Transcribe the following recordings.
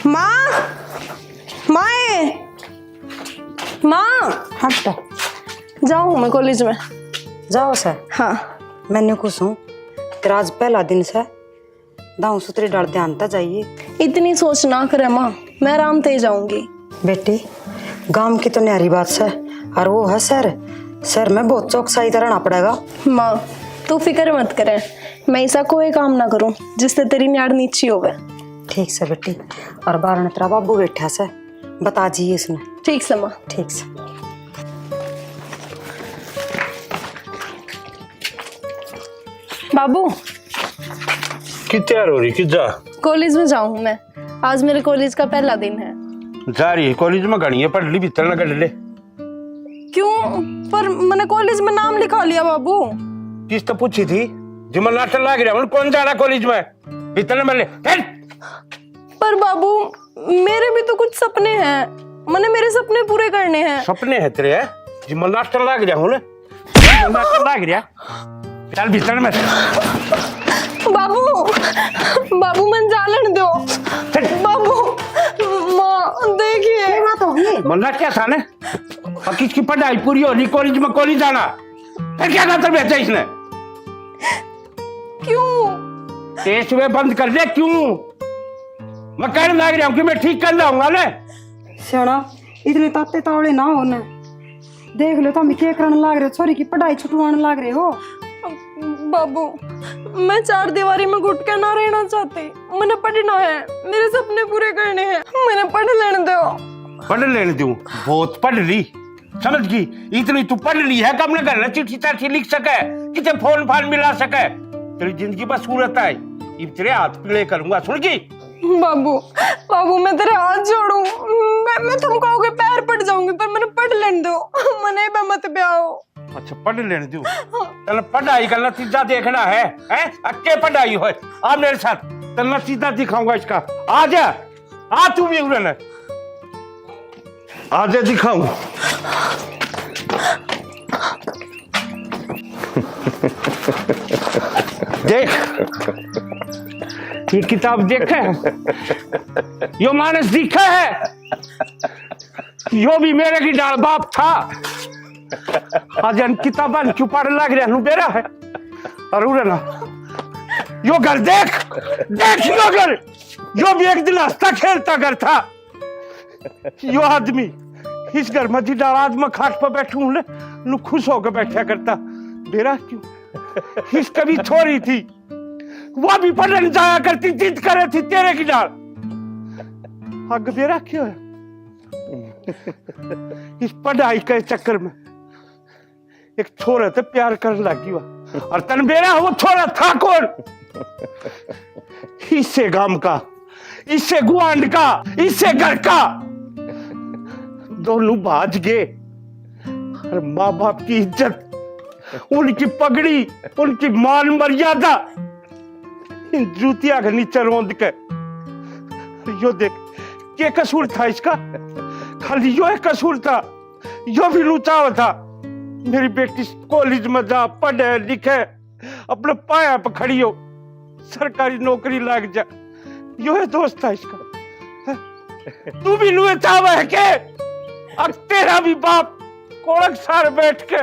माँ, माँ, माँ, हट जाऊँ मैं कॉलेज में। जाओ सर। हाँ, मैंने कुछ हूँ तेरा आज पहला दिन से दाऊ सुतरे डाल ध्यान ता जाइए। इतनी सोच ना करे माँ, मैं आराम से जाऊंगी। बेटी गांव की तो न्यारी बात से और वो है सर में बहुत चौकसाई रहना पड़ेगा। माँ तू फिक्र मत करे, मैं ऐसा कोई काम ना करूँ जिससे तेरी न्याड़ नीची होवे। ठीक से बेटी। और बारह तेरा बाबू बैठा से बता जी इसने। ठीक से माँ। ठीक से। बाबू कि तैयार हो रही कि जा कॉलेज में जाऊँ मैं, आज मेरे कॉलेज का पहला दिन है। जा रही है कॉलेज में गणी है पढ़ ली भीतर ना कर ले। क्यों? पर मैंने कॉलेज में नाम लिखा लिया बाबू। किस तो पूछी थी जो मैं नाटक लाग रहा हूँ कौन जा रहा कॉलेज में भीतर ना मिले। पर बाबू मेरे भी तो कुछ सपने हैं, मैंने मेरे सपने पूरे करने हैं। सपने है तेरे है जो मैं नाटक लाग रहा हूँ ना नाटक लाग रहा चल भीतर में। बाबू बाबू मन जालन दो। बाबू माँ देखिए मन्ना क्या था ने और किसकी पढ़ाई पूरी हो रही कॉलेज में कॉलेज जाना फिर क्या करता बेचा इसने। क्यों? टेस्ट वे बंद कर दे। क्यों? मैं कहने लग रहा हूँ कि मैं ठीक कर लाऊंगा ना। सियाना इतने ताते तावड़े ना हो ना। देख लो तुम क्या करने लग रहे हो, छोरी की पढ़ाई छुटवाने लग रहे हो। बाबू मैं चार दीवारी में घुट के ना रहना चाहती, मैंने पढ़ना है, मेरे सपने पूरे करने हैं, मैंने पढ़ लेने दो। पढ़ लेने दूं? बहुत पढ़ ली समझ गई। इतनी तू पढ़ ली है कब न कर चिट्ठी चाठी लिख सके किसे फोन फान मिला सके तेरी जिंदगी बस सूरत है अब तेरे हाथ प्ले करूंगा सुन गई। बाबू बाबू मैं तेरे हाथ जोड़ू, मैं तुम कहोगे पैर पड़ जाऊंगी पर मैंने पढ़ लेने दो, मैंने मत ब्याहो। अच्छा पढ़ लेने दूं? चल पढ़ाई का नतीजा देखना है अच्छे पढ़ाई हो आ मेरे साथ तो नतीजा दिखाऊंगा इसका। आ जा आ तू भी उड़न आ जा दिखाऊं। देख ये किताब देखा है यो मानस दिखा है यो भी मेरे की डाल बाप था। आज किताबन क्यों पढ़ लग रहा हूँ बेरा है और उड़े ना यो घर देख देख यो घर यो भी एक दिन हंसता खेलता घर था। यो आदमी इस घर में जी डाल आज मैं खाट पर बैठू हूँ नु खुश होकर बैठा करता बेरा क्यों इसका भी छोरी थी वो भी पढ़ने जाया करती जिद करे थी तेरे की डाल आग बेरा क्यों है इस पढ़ाई के चक्कर में एक छोरा से प्यार करने लगी हुआ और तन बेरा वो छोरा था कौन इससे गांव का इससे गुआंड का इससे घर का दोनों भाज गए और माँ बाप की इज्जत उनकी पगड़ी उनकी मान मर्यादा इन जूतिया के नीचे रोंद के यो देख क्या कसूर था इसका खाली यो एक कसूर था यो भी लुचावा था। मेरी बेटी कॉलेज में जा पढ़े लिखे अपने पाया पर खड़ी हो सरकारी नौकरी लग जा यो है दोस्त था इसका। तू भी लुए चावा है के अब तेरा भी बाप कोड़क सार बैठ के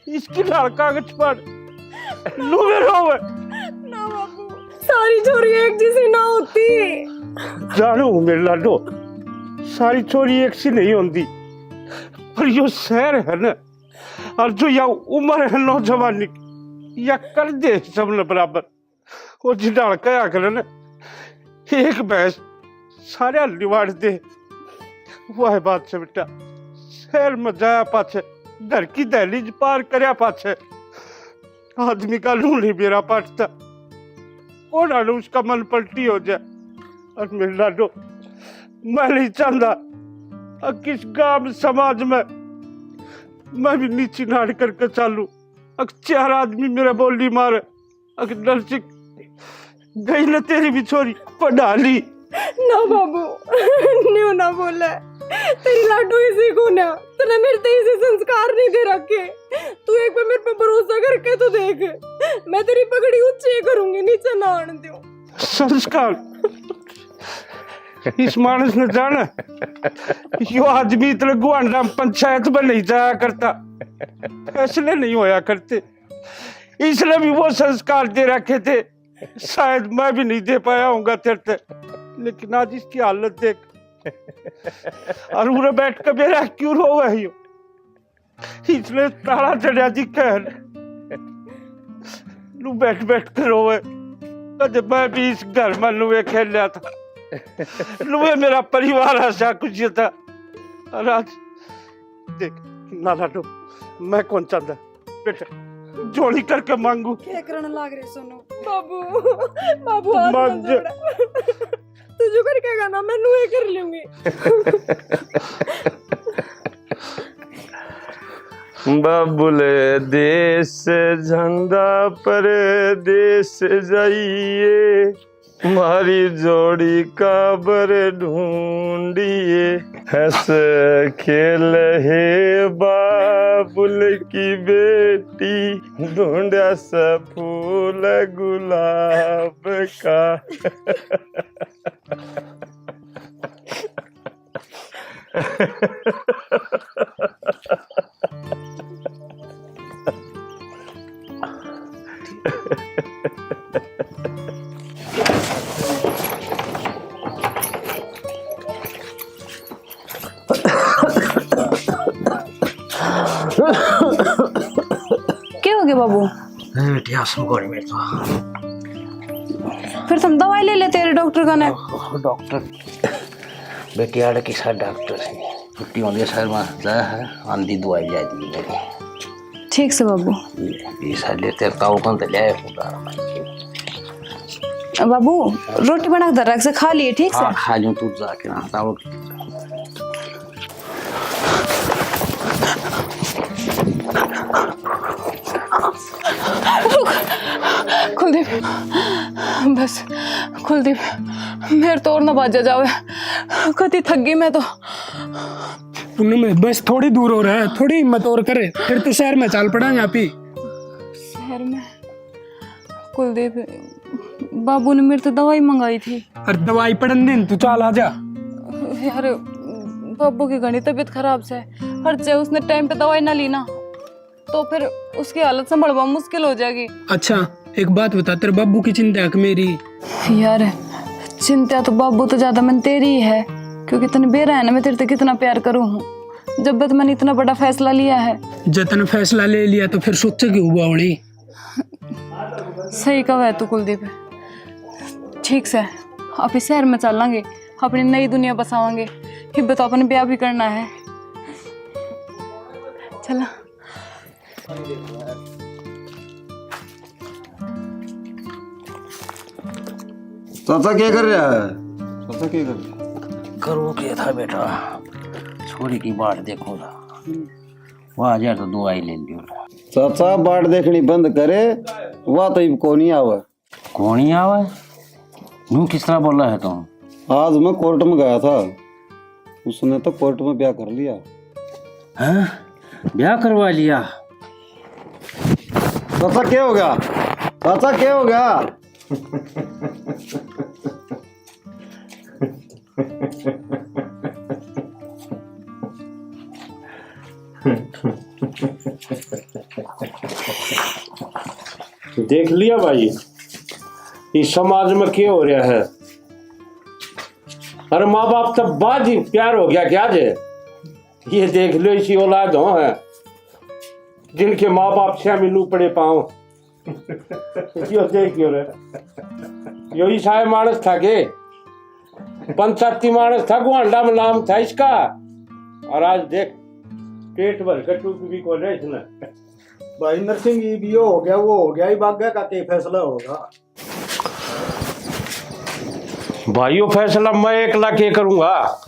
इसकी लाल कागज पर लुए रोवे ना बाबू सारी छोरी एक जैसी ना होती। जानो मेरे लाडो सारी चोरी एक सी नहीं होती पर यो शहर है ना और जो या उम्र है नौजवानी की या कर दे सबने बराबर वो जिडाल कया करे ना एक भैंस सारे लिवाड़ दे वो है बात से बेटा। शहर में जाया पाछे घर की दहलीज पार करया पाछे आदमी का लू नहीं बेरा पाटता कौन आलू उसका मन पलटी हो जाए। और मेरे लाडो मैं नहीं चाहता किस गांव समाज में मैं भी नीची नाड़ करके चालू चार आदमी मेरा बोली मारे नर्सिंग गई ना तेरी भी छोरी पढ़ा ली ना बाबू न्यू ना बोला तेरी लाडू इसी को ना तूने मेरे ते इसे संस्कार नहीं दे रखे। तू एक बार मेरे पे भरोसा करके तो देख, मैं तेरी पगड़ी ऊंची करूंगी नीचे ना आने दूं। संस्कार इस मानस ने जाना यो आदमी इतने गुआंडा पंचायत में नहीं जाया करता, फैसले नहीं होया करते, इसलिए भी वो संस्कार दे रखे थे, शायद मैं भी नहीं दे पाया होऊंगा तेरे तक, लेकिन आज इसकी हालत देख। और उरे बैठ के मेरा क्यों रो है यो, इसलिए तारा चढ़िया जी कह लू बैठ बैठ कर रोवे, जब मैं भी इस घर में लुए खेल लिया था, लुए मेरा परिवार ऐसा कुछ था। और आज देख ना लाडो, मैं कौन चाहता बेटा जोड़ी करके मांगू, क्या करने लाग रहे सोनू? बाबू बाबू हाथ मांग मत जोड़ा। तू जो कर क्या गाना मैं नुए कर लूंगी। बाबुले देश झंडा पर देश जाइए, मारी जोड़ी काबर ढूंढिए, हंस खेल हे बाबुल की बेटी, ढूंढा सा फूल गुलाब का। क्या हो गया बाबू? में तो फिर तुम दवाई ले लेते रे डॉक्टर का ने। डॉक्टर बेटी आड़े की साथ डॉक्टर है, छुट्टी होती है शहर में जाया है, आंधी दवाई लिया दी मेरी। ठीक से बाबू। ये साथ लेते ताऊ कौन ले आए बाबू रोटी बना कर रख से खा लिए ठीक से। हाँ खा लूँ, तू जाके ना ताऊ। कुलदीप बस कुलदीप मेरे तो और ना बाजा जावे, कति थक गई मैं तो। पूनम बस थोड़ी दूर हो रहा है, थोड़ी हिम्मत और करे, फिर तो शहर में चाल पड़ा यहाँ पे। शहर में? कुलदीप बाबू ने मेरे तो दवाई मंगाई थी। अरे दवाई पड़न दिन तू चाल आ जा। यार बाबू की घनी तबीयत खराब से, हर चाहे उसने टाइम पे दवाई ना ली ना तो फिर उसकी हालत संभलवा मुश्किल हो जाएगी। अच्छा एक बात बता, तेरे बाबू की चिंता है कि मेरी? यार चिंता तो बाबू तो ज्यादा मन तेरी ही है, क्योंकि तने बेरा है ना मैं तेरे से कितना प्यार करूँ हूँ। जब तक मैंने इतना बड़ा फैसला लिया है। जब तने फैसला ले लिया तो फिर सोचे क्यों हुआ बड़ी? सही कहा है तू कुलदीप। ठीक से आप इस शहर में चलेंगे, अपनी नई दुनिया बसावांगे, फिर तो अपन ब्याह भी करना है। चला चाचा क्या कर रहा है? चाचा क्या कर रहा है? करो क्या था बेटा, छोरी की बाट देखो ना, वहाँ जा तो दवाई ले लियो। चाचा बाट देखनी बंद करे, वह तो कौन ही आवा। कौन ही आवा? यूं किस तरह बोल रहा है तुम? आज मैं कोर्ट में गया था, उसने तो कोर्ट में ब्याह कर लिया। हैं? ब्याह करवा लिया? चाचा क्या हो गया? चाचा क्या हो गया? देख लिया भाई इस समाज में क्या हो रहा है। अरे माँ बाप तब बाद ही प्यार हो गया क्या जे? ये देख लो इसी औलाद हो है जिनके माँ बाप से मिलू पड़े पाओ। यो देख यो रे, यो ही साहे मानस था के पंचायती मानस था, गुआंडा में नाम था इसका, और आज देख पेट भर कटू भी को रहे इसने। भाई नरसिंह ये भी हो गया, वो हो गया ही बाग्या का के फैसला होगा। भाइयों फैसला मैं एकला के करूंगा,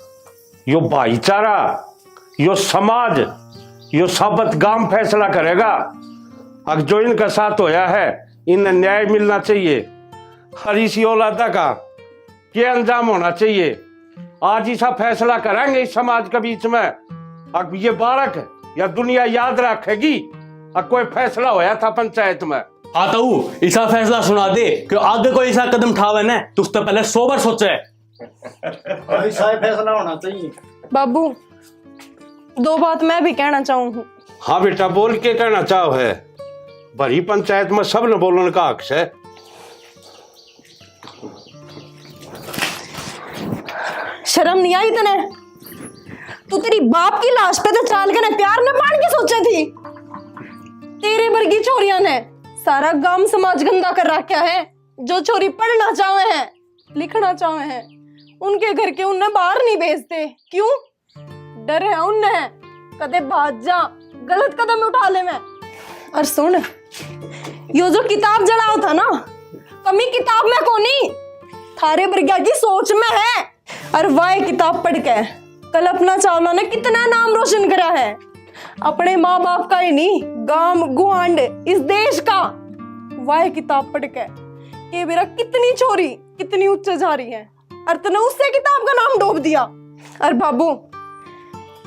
यो भाईचारा, यो समाज, यो साबत गांव फैसला करेगा। अब जो इनका साथ होया है इन्हें न्याय मिलना चाहिए। हर इसी औलादा का क्या अंजाम होना चाहिए, आज ऐसा फैसला करेंगे इस समाज के बीच में। अब ये बालक या दुनिया याद रखेगी अब कोई फैसला होया था पंचायत में। आता हूँ ऐसा फैसला सुना दे कि आगे कोई ऐसा कदम उठावे ना तो उससे पहले 100 बार सोचे। ऐसा ही फैसला होना चाहिए। बाबू, 2 बात मैं भी कहना चाहूँ हूँ। हाँ बेटा, बोल के कहना चाहो है। भरी पंचायत में सब न बोलने का हक है। शर्म नहीं आई तने? तू तेरी बाप की लाश पे तो चाल के ना प्यार न पान के सोचे थी। तेरे वर्गी छोरियां ने सारा गांव समाज गंदा कर रखा है। जो छोरी पढ़ना चाहे हैं, लिखना चाहे हैं, उनके घर के उन्हें बाहर नहीं भेजते। क्यों? डर है उन्हें कदे भाग जा, गलत कदम उठा ले मैं। और सुन, यो जो किताब जड़ाओ था ना, कमी किताब में कोनी, थारे वर्गा की सोच में है। और वह किताब पढ़ के कल्पना चावला ने कितना नाम रोशन करा है, अपने माँ बाप का ही नहीं, गांव गुआंड इस देश का। वह किताब पढ़ के मेरा कितनी छोरी कितनी ऊंचे जा रही है, और तूने उससे किताब का नाम डूब दिया। और बाबू,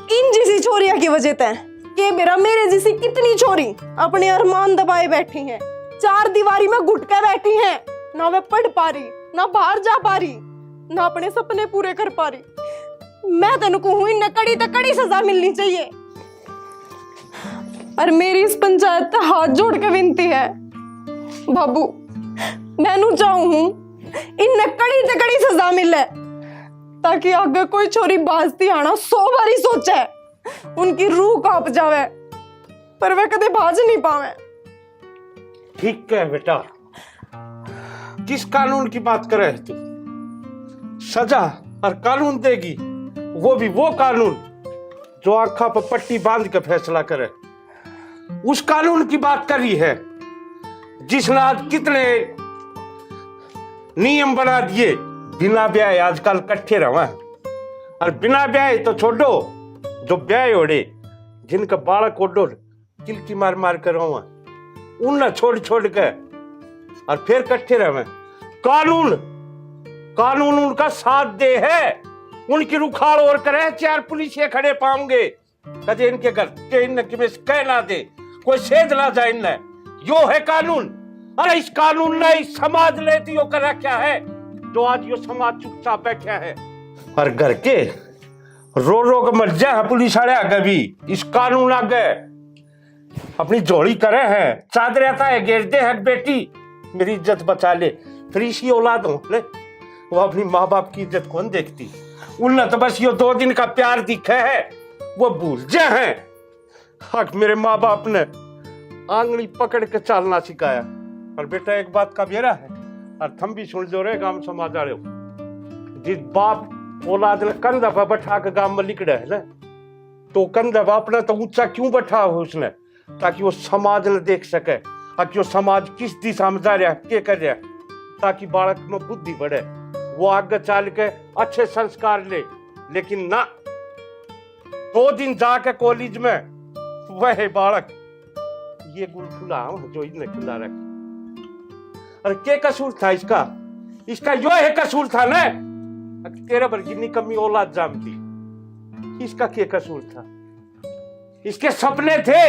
इन जैसी छोरिया की वजह से के मेरे जैसी कितनी छोरी अपने अरमान दबाए बैठी हैं, 4 दीवारी में घुट के बैठी हैं। ना वे पढ़ पा रही, ना बाहर जा पा रही, ना अपने सपने पूरे कर पा रही। मैं तेन कहूं, इन्हें कड़ी तो कड़ी सजा मिलनी चाहिए। और मेरी इस पंचायत से हाथ जोड़ के विनती है बाबू, मैनू चाहूं इन्हें कड़ी तो कड़ी सजा मिले, ताकि आगे कोई छोरी बाजती आना 100 बारी सोचे, उनकी रूह कांप जावे, पर वे कदे बाज नहीं पावे। ठीक है बेटा, किस कानून की बात कर रहे तू? सजा और कानून देगी, वो भी वो कानून जो आंखा पर पट्टी बांध के फैसला करे। उस कानून की बात कर रही है जिसने आज कितने नियम बना दिए। बिना ब्याह आजकल कट्ठे रहा, और बिना ब्याह तो छोड़ो, जो ब्याह ओढ़े, जिनका बालक ओढ़ो चिल्की मार मार कर रहा, उन छोड़ छोड़ के और फिर कट्ठे रहे। कानून उनका साथ दे है, उनकी रुखाड़ और करे। 4 पुलिस खड़े पाऊंगे कदे इनके घर के इन कह ना दे, कोई सेध ना जाए इन्हें। यो है कानून। अरे इस कानून ने इस समाज लेती कर रखा है, जो आज यो समाज चुपचाप बैठा है। और घर के रो रो के मर जाए पुलिस वाले आगे भी इस कानून आगे अपनी जोड़ी करे हैं। चादर आता है घेरते है, बेटी मेरी इज्जत बचा ले। फिर इसी औलाद हो ले, वो अपनी माँ बाप की इज्जत कौन देखती? उन्हें तो बस ये 2 दिन का प्यार दिखे है, वो भूल जाए हैं। हक मेरे माँ बाप ने आंगली पकड़ के चलना सिखाया। और बेटा एक बात का बेरा है, और थम भी सुन लो रे गांव समाज वाले, जिस बाप औलाद ने कंधा पर बैठा के गांव में लिखड़ा है ना, तो कंधा पर अपना तो ऊंचा क्यों बैठा हो उसने, ताकि वो समाज ने देख सके कि वो समाज किस दिशा में जा रहा है, क्या कर रहा है, ताकि बालक में बुद्धि बढ़े, वो आगे चल के अच्छे संस्कार ले। लेकिन ना, 2 दिन जाके कॉलेज में वह बालक ये गुल खुला जो इन्हें खुला रखे। अरे क्या कसूर था इसका यो है कसूर था ना। तेरा वर्गी निकम्मी औलाद जामती, इसका क्या कसूर था? इसके सपने थे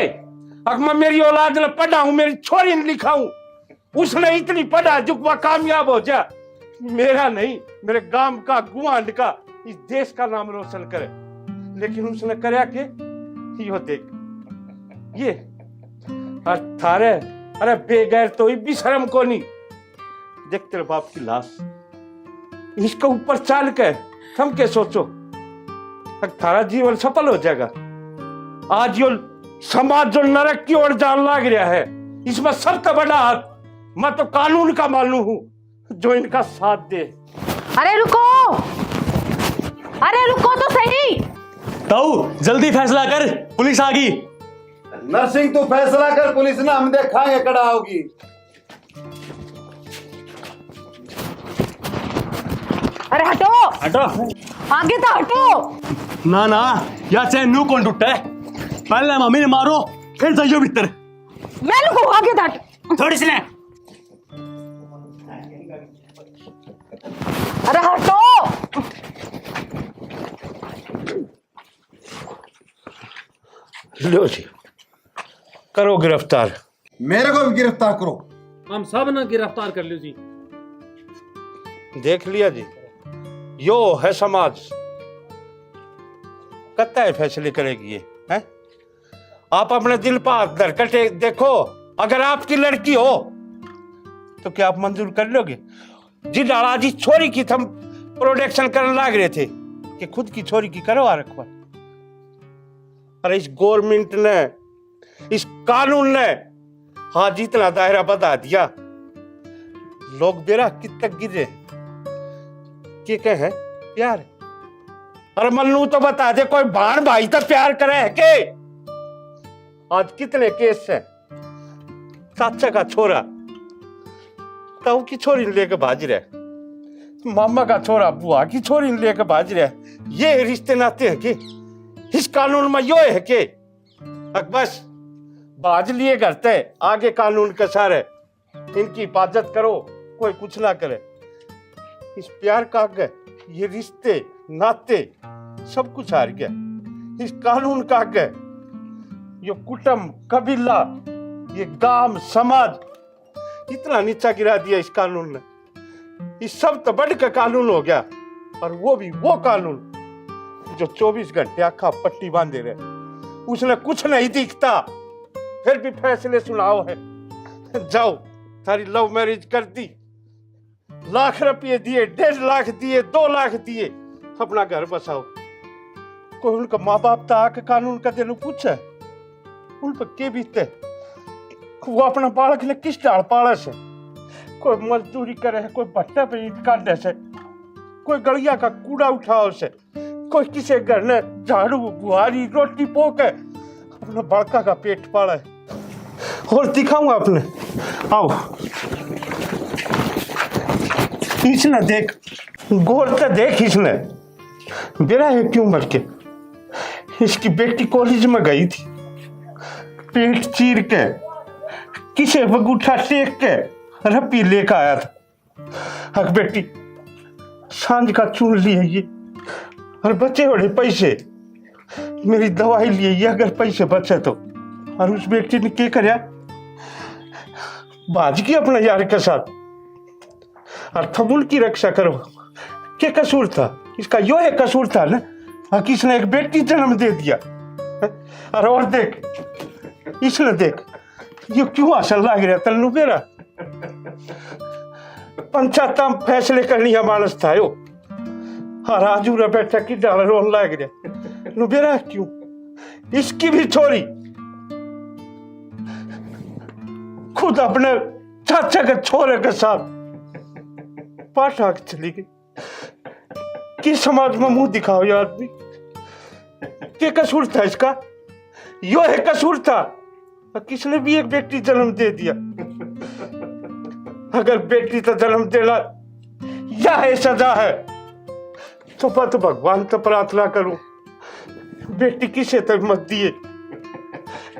अब मैं मेरी औलाद ने पढ़ा हूं, मेरी छोरी ने लिखा हूं, उसने इतनी पढ़ा जो वह कामयाब हो जा। मेरा नहीं, मेरे गांव का, गुआंड का, इस देश का नाम रोशन करे। लेकिन उसने करे के यो देख ये और थारे, अरे बेगैर तो भी शर्म को नहीं। देख तेरे बाप की लाश, इसके ऊपर चाल के थम के सोचो, थारा जीवन सफल हो जाएगा। आज यो समाज जो नरक की ओर जान लग रहा है, इसमें सबसे बड़ा हाथ मैं तो कानून का मालूम हूं, जो इनका साथ दे। अरे रुको तो सही। ताऊ जल्दी फैसला कर, पुलिस आ गई। नरसिंह तू फैसला कर, पुलिस ने हम देखाएंगे कड़ा होगी। अरे हटो आगे तो हटो। ना या चैन नू कौन टूटा है? पहले मम्मी ने मारो, फिर जाइयो भीतर। मैं लुको आगे तो हट। थोड़ी सी अरे हटो। लो जी, करो गिरफ्तार। मेरे को भी गिरफ्तार करो। हम सब ना गिरफ्तार कर लो जी। देख लिया जी, यो है समाज, कत्ता है फैसले करेगी ये है? आप अपने दिल पर हाथ धर कर देखो, अगर आपकी लड़की हो तो क्या आप मंजूर कर लोगे? जिस डालाजी छोरी की हम प्रोडक्शन करने लग रहे थे कि खुद की छोरी की करवा रखवा। अरे इस गवर्नमेंट ने, इस कानून ने हाँ जितना दायरा बता दिया, लोग बेरा कित तक गिरे के कहे प्यार। अरे मन्नू तो बता दे, कोई भान भाई तो प्यार करे है के? आज कितने केस है, चाचा का छोरा ताऊ की छोरी लेके भाज रहे, मामा का छोरा बुआ की छोरी लेके भाज रहे। ये रिश्ते नाते हैं कि इस कानून में यो है कि बस भाज लिए करते आगे कानून के सारे, इनकी हिफाजत करो, कोई कुछ ना करे। इस प्यार का आगे ये रिश्ते नाते सब कुछ हार गया। इस कानून का आगे ये कुटुंब कबीला, ये गांव समाज इतना नीचा गिरा दिया इस कानून ने। इस सब तो बढ़ का कानून हो गया, और वो भी वो कानून जो 24 घंटे आखा पट्टी बांधे रहे, उसने कुछ नहीं दिखता, फिर भी फैसले सुनाओ है। जाओ, थारी लव मैरिज कर दी, लाख रुपये दिए, 1.5 लाख दिए, 2 लाख दिए, अपना घर बसाओ। कोई उनका माँ बाप तो आके कानून का दिल पूछे उन पर के बीते, वो अपना बालक ने किस डाल पाले से? कोई मजदूरी करे है, कोई भट्टे पे ईंट काटे से, कोई गलिया का कूड़ा उठाओ से, कोई किसी घर ने झाड़ू बुहारी रोटी पोके अपना बालका का पेट पाला है। और दिखाऊंगा अपने, आओ इसने देख, गौर से देख, इसने बेरा है क्यों मर के। इसकी बेटी कॉलेज में गई थी, पेट चीर के किसे बगूठा टेक के रपी लेकर आया था। हक बेटी सांझ का चून लिए ये, और बचे बड़े पैसे मेरी दवाई लिए ये, अगर पैसे बचे तो। और उस बेटी ने क्या कराया, बाज की अपने यार के साथ, और थमुल की रक्षा करो। क्या कसूर था इसका? यो है कसूर था ना, किसने एक बेटी जन्म दे दिया। और देख इसने देख ये क्यों आसन लाग रहा तन्नू बेरा। पंचायत फैसले करनी है मानस था यो, और आजू रे बैठा की डाल रोन लाग रहा नु बेरा क्यों? इसकी भी छोरी खुद अपने चाचा के छोरे के साथ पाठा चली गई। किस समाज में मुंह दिखाओ ये आदमी? क्या कसूर था इसका? यो है कसूर था, किसने भी एक बेटी जन्म दे दिया। अगर बेटी तो जन्म देना या है सजा है, तो बात भगवान तो प्रार्थना करूं, बेटी किसे तक मत दिए,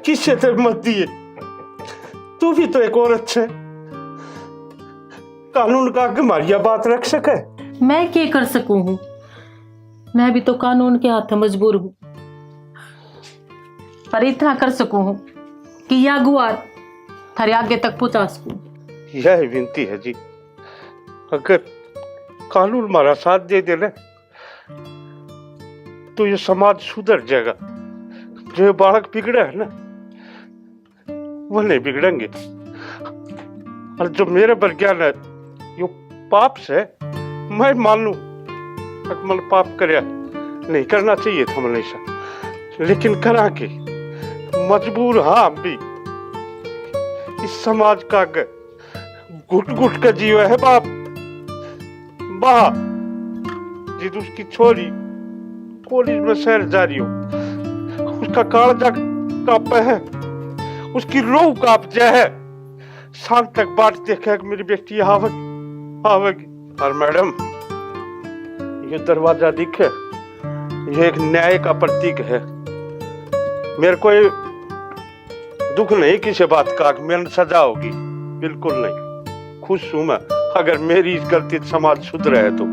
किसे तक मत दिए। तू भी तो एक औरत है, कानून का आगे मारिया बात रख सके। मैं क्या कर सकूं हूँ, मैं भी तो कानून के हाथ मजबूर हूँ, पर इतना कर सकूं हूँ कि यह गुआर थारे आगे तक पहुंचा सकूं। यह विनती है जी, अगर कानून हमारा साथ दे देना तो ये समाज सुधर जाएगा। जो बालक बिगड़े है ना वो नहीं बिगड़ेंगे, और जो मेरे पर ज्ञान है यो पाप से मैं मान लू, मन पाप कर नहीं करना चाहिए था हमेशा, लेकिन करा के मजबूर हाँ भी इस समाज का घुट घुट का जीव है बाप। वाह जिद उसकी छोरी कॉलेज में शहर जा रही हो, उसका कालजा कांपे है, उसकी रूह कांप जाए है, शाम तक बाट देखे मेरी बेटी आवेगी आवेगी। और मैडम ये दरवाजा दिखे, ये एक न्याय का प्रतीक है। मेरे को दुख नहीं किसी बात का मेरी सजा होगी, बिल्कुल नहीं। खुश हूं मैं अगर मेरी इस गलती समाज सुधरे है तो।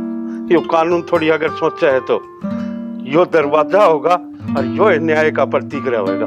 यो कानून थोड़ी अगर सोचा है तो यो दरवाजा होगा और यो न्याय का प्रतीक रहेगा।